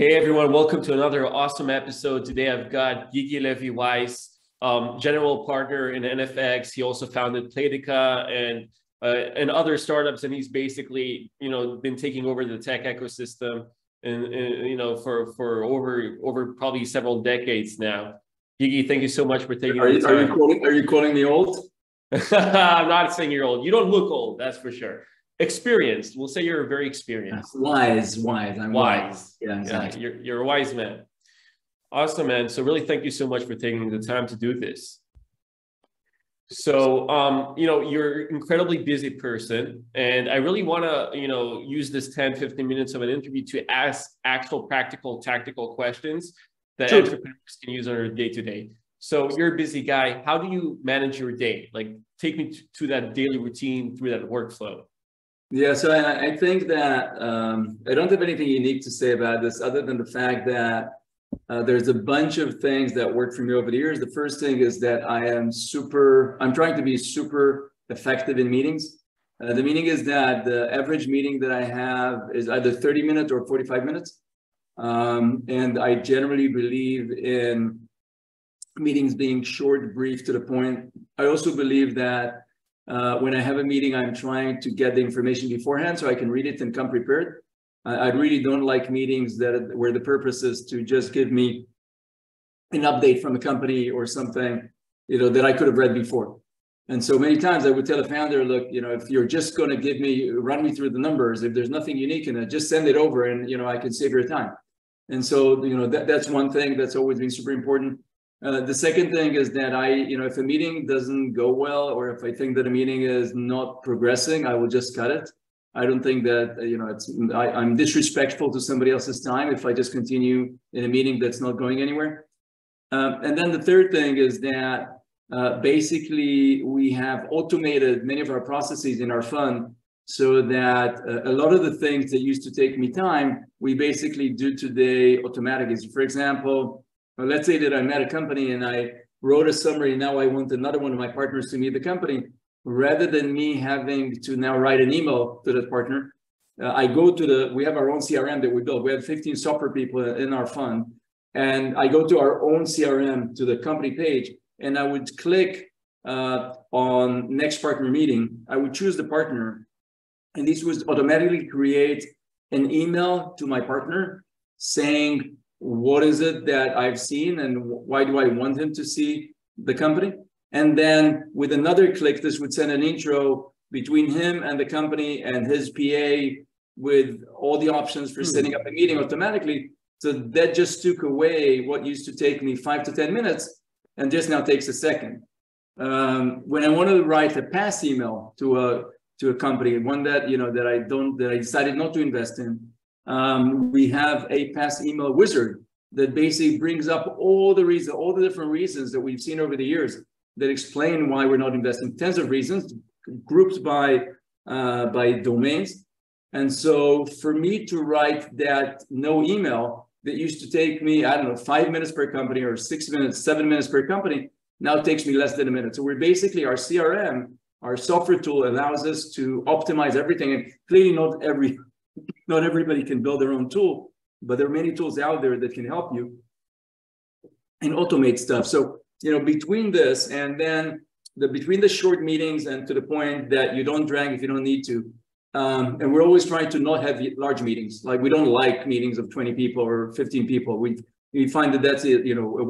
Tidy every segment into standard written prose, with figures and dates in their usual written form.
Hey everyone, welcome to another awesome episode. Today I've got Gigi Levy Weiss, general partner in NFX. He also founded Playtica and other startups, and he's basically been taking over the tech ecosystem and for over probably several decades now. Gigi, thank you so much for taking the time. Are you calling me old? I'm not saying you're old. You don't look old, that's for sure. Experienced. We'll say you're very experienced. Wise. I'm wise. Yeah, exactly. You're a wise man. Awesome, man. So really thank you so much for taking the time to do this. So, you're an incredibly busy person, and I really want to, use this 10, 15 minutes of an interview to ask actual practical, tactical questions that entrepreneurs can use on their day-to-day. So you're a busy guy. How do you manage your day? Like, take me to that daily routine, through that workflow. Yeah, so I think that I don't have anything unique to say about this other than the fact that there's a bunch of things that worked for me over the years. The first thing is that I'm trying to be super effective in meetings. The meaning is that the average meeting that I have is either 30 minutes or 45 minutes. And I generally believe in meetings being short, brief, to the point. I also believe that when I have a meeting, I'm trying to get the information beforehand so I can read it and come prepared. I really don't like meetings where the purpose is to just give me an update from a company or something, that I could have read before. And so many times I would tell a founder, look, if you're just going to run me through the numbers, if there's nothing unique in it, just send it over and, I can save your time. And so, that's one thing that's always been super important. The second thing is that if a meeting doesn't go well, or if I think that a meeting is not progressing, I will just cut it. I don't think that, I'm disrespectful to somebody else's time if I just continue in a meeting that's not going anywhere. And then the third thing is that basically we have automated many of our processes in our fund so that a lot of the things that used to take me time, we basically do today automatically. So for example, let's say that I met a company and I wrote a summary. Now I want another one of my partners to meet the company. Rather than me having to now write an email to that partner, I go to we have our own CRM that we built. We have 15 software people in our fund. And I go to our own CRM, to the company page, and I would click on next partner meeting. I would choose the partner. And this would automatically create an email to my partner saying, what is it that I've seen and why do I want him to see the company? And then with another click, this would send an intro between him and the company and his PA with all the options for setting up a meeting automatically. So that just took away what used to take me 5 to 10 minutes and just now takes a second. When I want to write a pass email to a company, one that, that I decided not to invest in, we have a pass email wizard that basically brings up all the different reasons that we've seen over the years that explain why we're not investing. Tens of reasons, grouped by domains. And so for me to write that no email that used to take me, 5 minutes per company or 6 minutes, 7 minutes per company, now it takes me less than a minute. So we're basically, our CRM, our software tool allows us to optimize everything. And clearly not everybody can build their own tool, but there are many tools out there that can help you and automate stuff. So, between this and then between the short meetings and to the point that you don't drag if you don't need to. And we're always trying to not have large meetings. Like, we don't like meetings of 20 people or 15 people. We find that that's a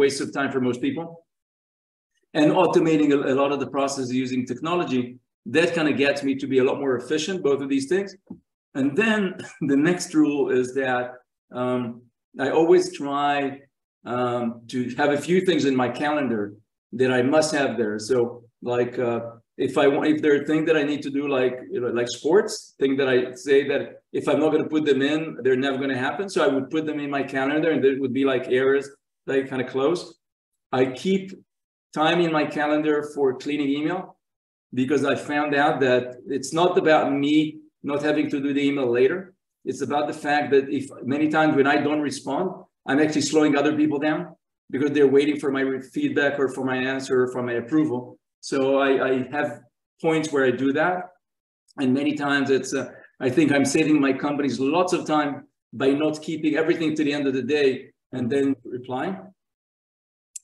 waste of time for most people. And automating a lot of the processes using technology, that kind of gets me to be a lot more efficient, both of these things. And then the next rule is that I always try to have a few things in my calendar that I must have there. So like if there are things that I need to do, like sports, things that I say that if I'm not going to put them in, they're never going to happen. So I would put them in my calendar, and it would be like areas that I kind of close. I keep time in my calendar for cleaning email, because I found out that it's not about me not having to do the email later. It's about the fact that if many times when I don't respond, I'm actually slowing other people down because they're waiting for my feedback or for my answer or for my approval. So I have points where I do that. And many times I think I'm saving my companies lots of time by not keeping everything to the end of the day and then replying.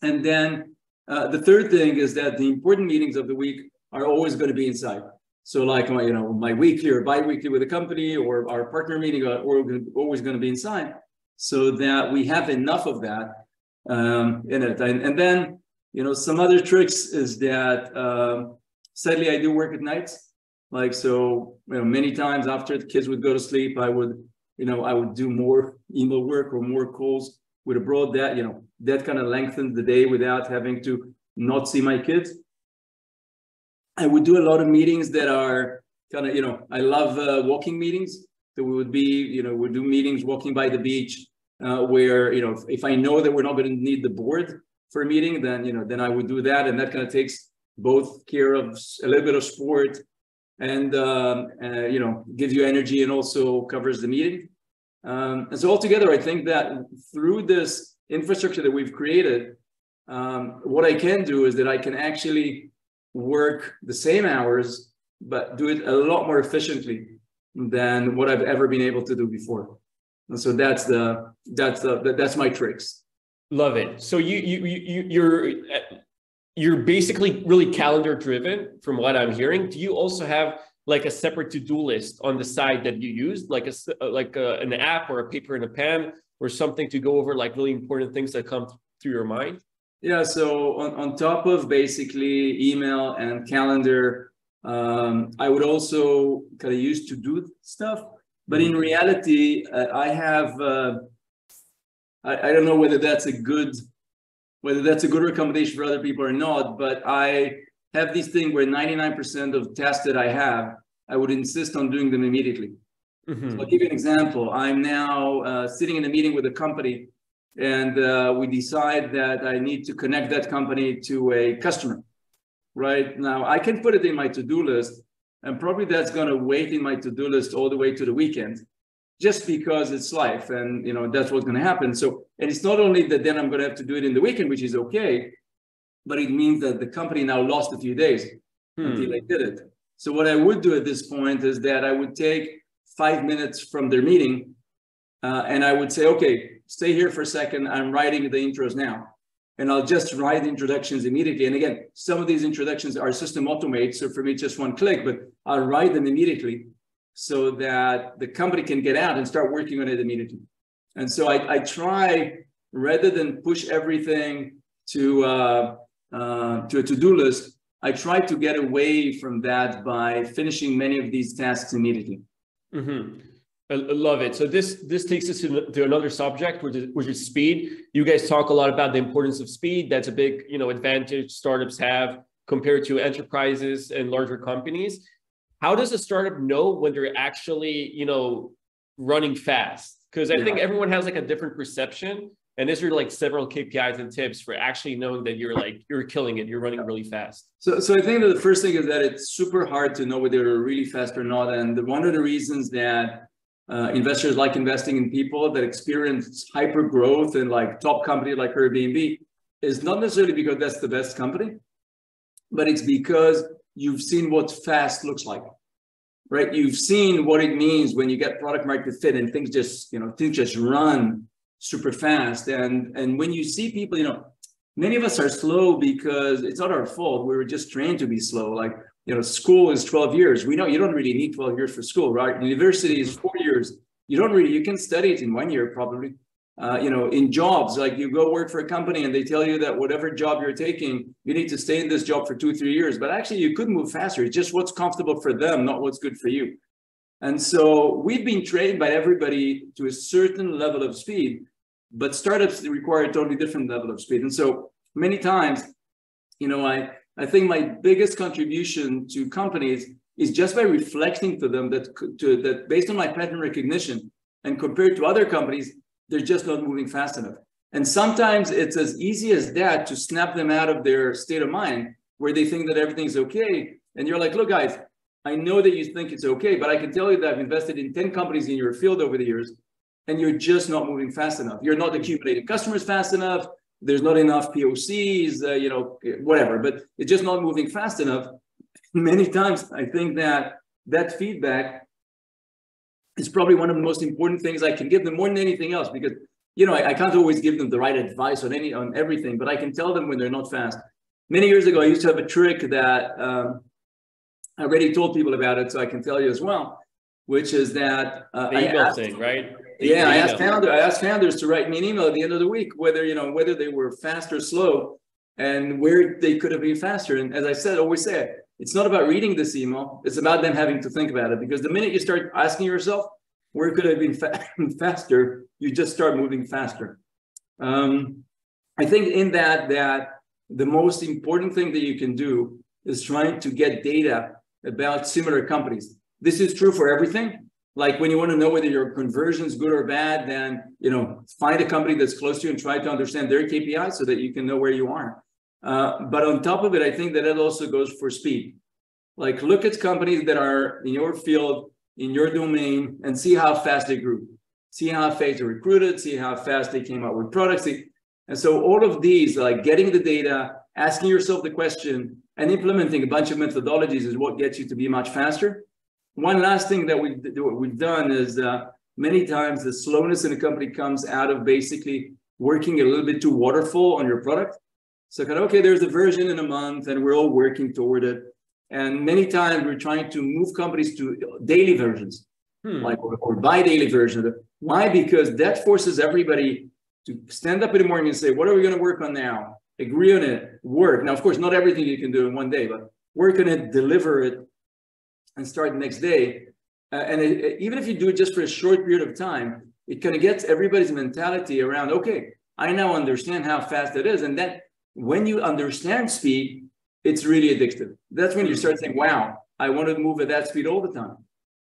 And then the third thing is that the important meetings of the week are always going to be inside. So like my weekly or bi-weekly with the company or our partner meeting are always going to be inside, so that we have enough of that in it. And then, some other tricks is that sadly I do work at nights. Like, so, many times after the kids would go to sleep, I would do more email work or more calls with abroad that, that kind of lengthens the day without having to not see my kids. I would do a lot of meetings that are kind of, I love walking meetings. So we would be, we'd do meetings walking by the beach where, if I know that we're not going to need the board for a meeting, then, then I would do that. And that kind of takes both care of a little bit of sport and, gives you energy and also covers the meeting. And so altogether, I think that through this infrastructure that we've created, what I can do is that I can actually work the same hours, but do it a lot more efficiently than what I've ever been able to do before. And so that's my tricks. Love it. So you're basically really calendar driven from what I'm hearing. Do you also have like a separate to-do list on the side that you use, like an app or a paper and a pen or something to go over like really important things that come through your mind? Yeah, so on top of basically email and calendar, I would also kind of use to-do stuff. But in reality, I have, I don't know whether that's a good recommendation for other people or not, but I have this thing where 99% of tasks that I have, I would insist on doing them immediately. Mm-hmm. So I'll give you an example. I'm now sitting in a meeting with a company, and we decide that I need to connect that company to a customer. Right now, I can put it in my to-do list, and probably that's going to wait in my to-do list all the way to the weekend, just because it's life, and that's what's going to happen. So, and it's not only that then I'm going to have to do it in the weekend, which is okay, but it means that the company now lost a few days until I did it. So what I would do at this point is that I would take 5 minutes from their meeting, and I would say, okay, stay here for a second. I'm writing the intros now. And I'll just write introductions immediately. And again, some of these introductions are system automate. So for me, it's just one click, but I'll write them immediately so that the company can get out and start working on it immediately. And so I try, rather than push everything to a to-do list, I try to get away from that by finishing many of these tasks immediately. Mm-hmm. I love it. So this takes us to another subject, which is speed. You guys talk a lot about the importance of speed. That's a big, advantage startups have compared to enterprises and larger companies. How does a startup know when they're actually, running fast? Because I think everyone has like a different perception. And these are like several KPIs and tips for actually knowing that you're killing it. You're running really fast. So I think that the first thing is that it's super hard to know whether you're really fast or not. And one of the reasons that investors like investing in people that experience hyper growth and like top company like Airbnb is not necessarily because that's the best company, but it's because you've seen what fast looks like, right? You've seen what it means when you get product market fit and things just run super fast. And when you see people, many of us are slow because it's not our fault. We were just trained to be slow. Like, school is 12 years. We know you don't really need 12 years for school, right? University is 4 years. You can study it in 1 year probably. In jobs, like you go work for a company and they tell you that whatever job you're taking, you need to stay in this job for 2-3 years. But actually you could move faster. It's just what's comfortable for them, not what's good for you. And so we've been trained by everybody to a certain level of speed, but startups require a totally different level of speed. And so many times, I think my biggest contribution to companies is just by reflecting to them that based on my pattern recognition and compared to other companies, they're just not moving fast enough. And sometimes it's as easy as that to snap them out of their state of mind where they think that everything's okay. And you're like, look, guys, I know that you think it's okay, but I can tell you that I've invested in 10 companies in your field over the years, and you're just not moving fast enough. You're not accumulating customers fast enough. There's not enough POCs, whatever, but it's just not moving fast enough. Many times, I think that feedback is probably one of the most important things I can give them more than anything else, because, you know, I can't always give them the right advice on everything, but I can tell them when they're not fast. Many years ago, I used to have a trick that I already told people about it, so I can tell you as well, which is that the email thing, right? I asked founders to write me an email at the end of the week, whether they were fast or slow, and where they could have been faster. And as I said, always say, it's not about reading this email; it's about them having to think about it. Because the minute you start asking yourself, where could I have been faster, you just start moving faster. I think in that the most important thing that you can do is trying to get data about similar companies. This is true for everything. Like when you want to know whether your conversion is good or bad, then, you know, find a company that's close to you and try to understand their KPIs so that you can know where you are. But on top of it, I think that also goes for speed. Like look at companies that are in your field, in your domain, and see how fast they grew. See how fast they recruited, see how fast they came out with products. And so all of these, like getting the data, asking yourself the question, and implementing a bunch of methodologies is what gets you to be much faster. One last thing that we've done is many times the slowness in a company comes out of basically working a little bit too waterfall on your product. So kind of, okay, there's a version in a month and we're all working toward it. And many times we're trying to move companies to daily versions, like or bi-daily versions. Why? Because that forces everybody to stand up in the morning and say, what are we going to work on now? Agree on it, work. Now, of course, not everything you can do in one day, but work on it, deliver it, and start the next day. Even if you do it just for a short period of time, it kind of gets everybody's mentality around, okay, I now understand how fast it is. And then when you understand speed, it's really addictive. That's when you start saying, wow, I want to move at that speed all the time.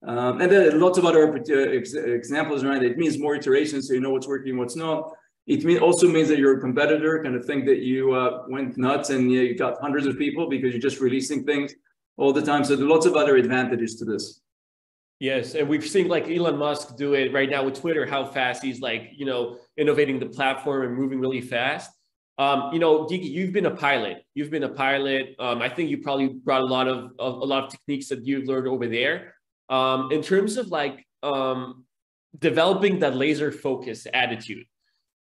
And there are lots of other examples around it. It means more iterations, so you know what's working, what's not. It also means that your competitor kind of think that you went nuts and you got hundreds of people because you're just releasing things all the time. So there are lots of other advantages to this. Yes, and we've seen like Elon Musk do it right now with Twitter, how fast he's like, you know, innovating the platform and moving really fast. You know, Gigi, you've been a pilot. I think you probably brought a lot of techniques that you've learned over there. In terms of like developing that laser focus attitude.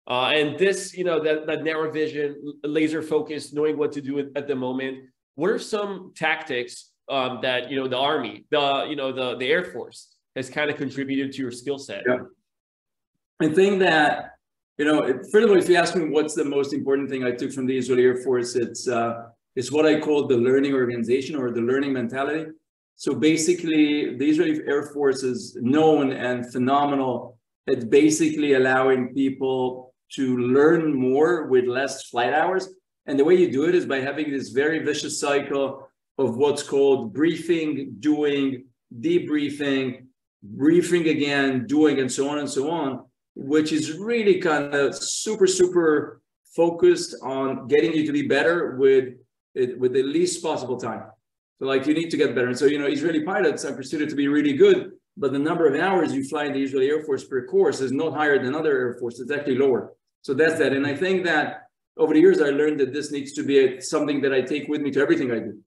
And this, you know, that narrow vision, laser focus, knowing what to do at the moment. What are some tactics that, you know, the Army, the Air Force has kind of contributed to your skill set? Yeah. I think that, you know, first of all, if you ask me what's the most important thing I took from the Israeli Air Force, it's what I call the learning organization or the learning mentality. So basically, the Israeli Air Force is known and phenomenal at basically allowing people to learn more with less flight hours. And the way you do it is by having this very vicious cycle of what's called briefing, doing, debriefing, briefing again, doing, and so on, which is really kind of super focused on getting you to be better with the least possible time. So like you need to get better. And so, you know, Israeli pilots are considered to be really good, but the number of hours you fly in the Israeli Air Force per course is not higher than other Air Forces. It's actually lower. So that's that. And I think that over the years, I learned that this needs to be something that I take with me to everything I do.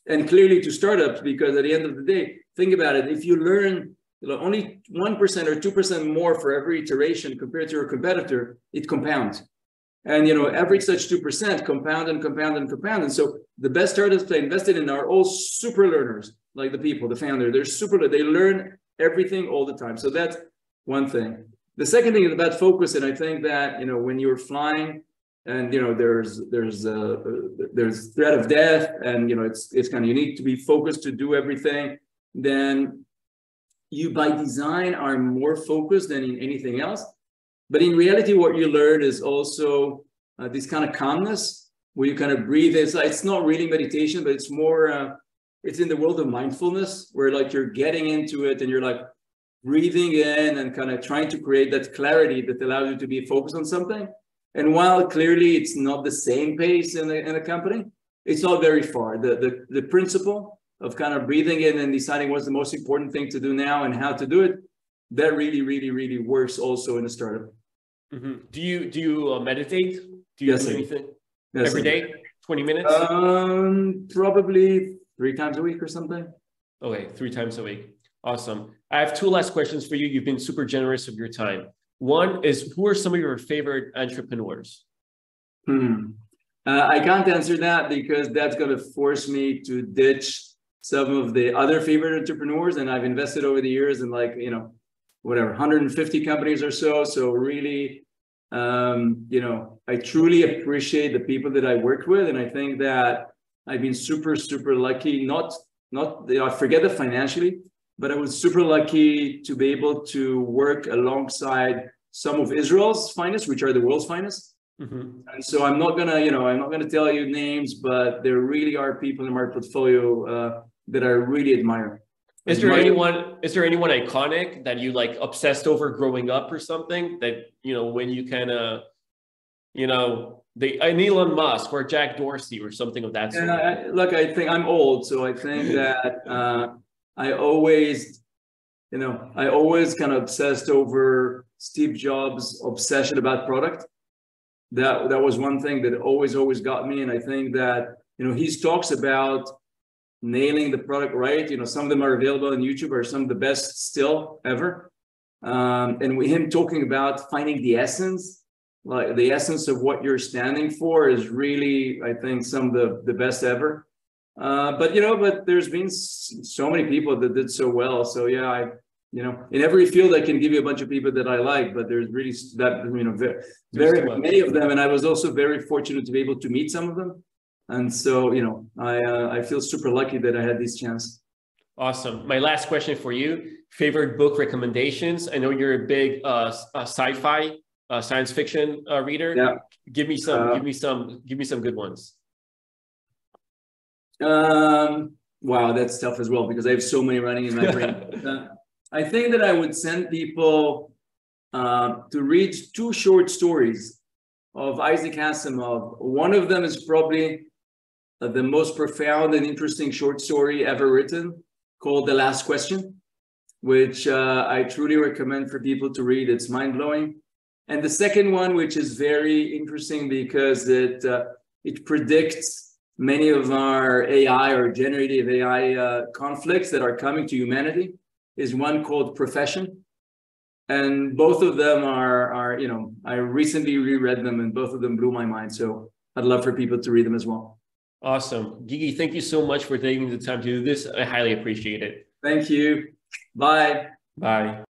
And clearly to startups, because at the end of the day, think about it. If you learn only 1% or 2% more for every iteration compared to your competitor, it compounds. And, you know, every such 2% compound. And so the best startups I invested in are all super learners, like the people, the founder. They learn everything all the time. So that's one thing. The second thing is about focus. And I think that, you know, when you're flying and, you know, there's threat of death and, you know, it's kind of, you need to be focused to do everything, then you by design are more focused than in anything else. But in reality, what you learn is also this kind of calmness where you kind of breathe. It's not really meditation, but it's more, it's in the world of mindfulness where like you're getting into it and you're like breathing in and kind of trying to create that clarity that allows you to be focused on something. And while clearly it's not the same pace in a company, it's not very far. The principle of kind of breathing in and deciding what's the most important thing to do now and how to do it, that really works also in a startup. Mm-hmm. Do you meditate? Do you do anything every day? 20 minutes? Probably 3 times a week or something. Okay, 3 times a week. Awesome. I have two last questions for you. You've been super generous of your time. One is, who are some of your favorite entrepreneurs? I can't answer that because that's going to force me to ditch some of the other favorite entrepreneurs. And I've invested over the years in like, whatever, 150 companies or so. So really, I truly appreciate the people that I worked with. And I think that I've been super, super lucky, not, I forget the financially, but I was super lucky to be able to work alongside some of Israel's finest, which are the world's finest. Mm-hmm. And so I'm not gonna tell you names, but there really are people in my portfolio that I really admire. Is there anyone iconic that you like obsessed over growing up or something that, when you kind of, an Elon Musk or Jack Dorsey or something of that sort? I think I'm old, so I think that I always kind of obsessed over Steve Jobs' obsession about product. That was one thing that always got me. And I think that, he talks about nailing the product right. Some of them are available on YouTube, are some of the best still ever. And with him talking about finding the essence, like the essence of what you're standing for is really, I think, some of the best ever. But there's been so many people that did so well. So yeah, in every field, I can give you a bunch of people that I like, but there's really very many of them. And I was also very fortunate to be able to meet some of them. And so, I feel super lucky that I had this chance. Awesome. My last question for you, favorite book recommendations. I know you're a big sci-fi, science fiction reader. Yeah. Give me some good ones. Wow, that's tough as well because I have so many running in my brain. I think that I would send people to read two short stories of Isaac Asimov. One of them is probably the most profound and interesting short story ever written, called The Last Question, which I truly recommend for people to read. It's mind-blowing. And the second one, which is very interesting because it predicts many of our AI or generative AI conflicts that are coming to humanity, is one called Profession. And both of them are I recently reread them and both of them blew my mind. So I'd love for people to read them as well. Awesome. Gigi, thank you so much for taking the time to do this. I highly appreciate it. Thank you. Bye. Bye.